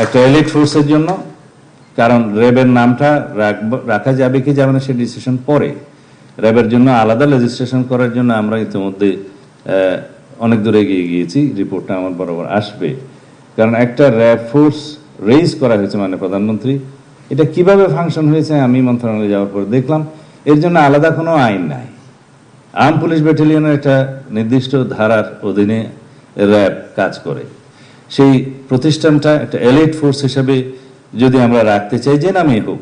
একটা এলিট ফোর্সের জন্য, কারণ র্যাবের নামটা রাখা যাবে কি যাবে না সে ডিসিশন পরে। র্যাবের জন্য আলাদা লেজিসলেশন করার জন্য আমরা ইতিমধ্যে অনেক দূরে এগিয়ে গিয়েছি, রিপোর্টটা আমার বরাবর আসবে। কারণ একটা র্যাব ফোর্স রেইজ করা হয়েছে মানে প্রধানমন্ত্রী, এটা কিভাবে ফাংশন হয়েছে আমি মন্ত্রণালয়ে যাওয়ার পর দেখলাম, এর জন্য আলাদা কোনো আইন নাই। আর্ম পুলিশ ব্যাটালিয়নের একটা নির্দিষ্ট ধারার অধীনে র্যাব কাজ করে। সেই প্রতিষ্ঠানটা একটা এলিট ফোর্স হিসেবে যদি আমরা রাখতে চাই, যে নামেই হোক,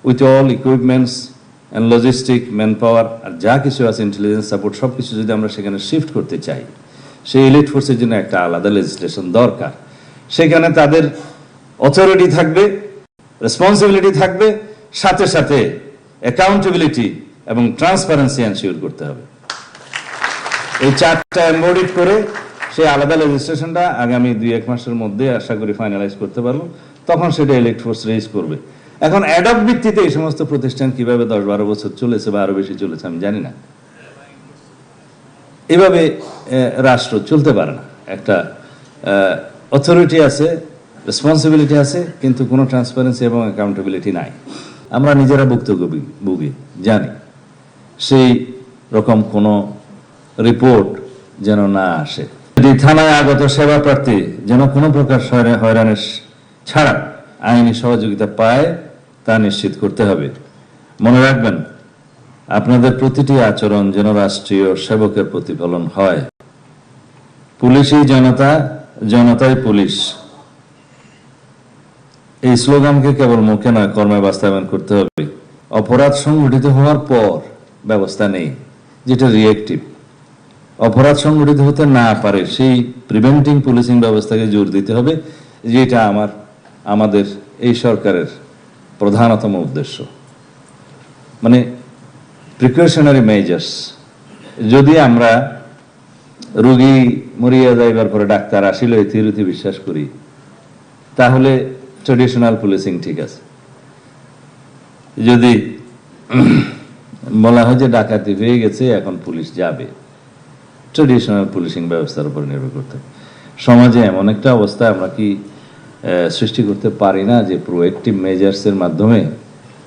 with all equipments and logistic, manpower আর যা কিছু আছে, ইন্টেলিজেন্স সাপোর্ট, সব কিছু যদি আমরা সেখানে শিফট করতে চাই, সেই এলিট ফোর্সের জন্য একটা আলাদা লেজিসলেশন দরকার। সেখানে তাদের অথরিটি থাকবে, রেসপন্সিবিলিটি থাকবে, সাথে সাথে অ্যাকাউন্টেবিলিটি এবং ট্রান্সপারেন্সি এনশিওর করতে হবে। এই চারটা এমবডিড করে সেই আলাদা লেজিসলেশনটা আগামী 2-1 মাসের মধ্যে আশা করি ফাইনালাইজ করতে পারবো। তখন সেটা এলিট ফোর্স রেইজ করবে। এখন অ্যাডপ ভিত্তিতে এই সমস্ত প্রতিষ্ঠান কিভাবে 10-12 বছর চলেছে বা আরো বেশি চলেছে আমি জানি না। এভাবে রাষ্ট্র চলতে পারে না। একটা অথরিটি আছে, রেসপন্সিবিলিটি আছে, কিন্তু কোনো ট্রান্সপারেন্সি এবং অ্যাকাউন্টেবিলিটি নাই। আমরা নিজেরা ভুক্তভোগী জানি। সেই রকম কোনো রিপোর্ট যেন না আসে। যদি থানায় আগত সেবা প্রার্থী যেন কোনো প্রকার হয়রানির ছাড়া আইনি সহযোগিতা পায় তা নিশ্চিত করতে হবে। মনে রাখবেন, আপনাদের প্রতিটি আচরণ যেন রাষ্ট্রীয় সেবকের প্রতিফলন হয়। পুলিশই জনতা, জনতাই পুলিশ, এই স্লোগানকে কেবল মুখে নয় কর্মে বাস্তবায়ন করতে হবে। অপরাধ সংঘটিত হওয়ার পর ব্যবস্থা নেই, যেটা রিয়েক্টিভ। অপরাধ সংঘটিত হতে না পারে সেই প্রিভেন্টিং পুলিশিং ব্যবস্থাকে জোর দিতে হবে, যেটা আমাদের এই সরকারের প্রধানতম উদ্দেশ্য। মানে প্রিকশনারি মেজার্স। যদি আমরা রোগী মরিয়া যাইবার পরে ডাক্তার আসিল এই থিওরিতে বিশ্বাস করি, তাহলে ট্রেডিশনাল পুলিশিং ঠিক আছে। যদি বলা হয় যে ডাকাতি হয়ে গেছে এখন পুলিশ যাবে, ট্রেডিশনাল পুলিশিং ব্যবস্থার উপর নির্ভর করতে। সমাজে এমন একটা অবস্থা আমরা কি সৃষ্টি করতে পারি না যে প্রোঅ্যাক্টিভ মেজার্সের মাধ্যমে,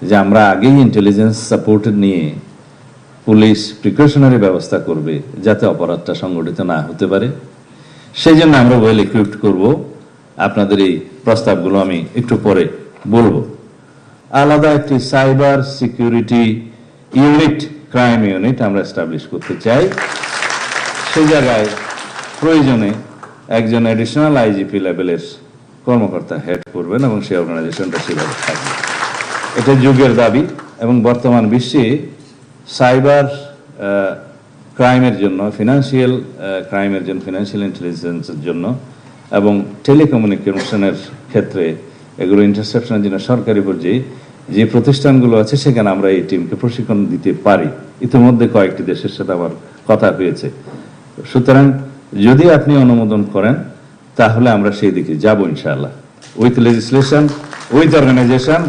যে আমরা আগেই ইন্টেলিজেন্স সাপোর্ট নিয়ে পুলিশ প্রিকশনারি ব্যবস্থা করবে যাতে অপরাধটা সংগঠিত না হতে পারে। সেই জন্য আমরা ওয়েল ইকুইপড করব। আপনাদের এই প্রস্তাবগুলো আমি একটু পরে বলবো। আলাদা একটি cyber security unit, crime unit আমরা এস্টাবলিশ করতে চাই। সেই জায়গায় প্রয়োজনে একজন অ্যাডিশনাল আইজিপি লেভেলের কর্মকর্তা হেড করবেন এবং সেই অর্গানাইজেশনটা সেভাবে থাকবে। এটা যুগের দাবি এবং বর্তমান বিশ্বে সাইবার ক্রাইমের জন্য, ফিনান্সিয়াল ক্রাইমের জন্য, ফিনান্সিয়াল ইন্টেলিজেন্সের জন্য এবং টেলিকমিউনিকেশনের ক্ষেত্রে এগুলো ইন্টারসেপশনের জন্য সরকারি পর্যায়ে যে প্রতিষ্ঠানগুলো আছে সেখানে আমরা এই টিমকে প্রশিক্ষণ দিতে পারি। ইতিমধ্যে কয়েকটি দেশের সাথে আমার কথা হয়েছে। সুতরাং যদি আপনি অনুমোদন করেন তাহলে আমরা সেই দিকে যাব ইনশাআল্লাহ, উইথ লেজিসলেশন, উইথ অর্গানাইজেশন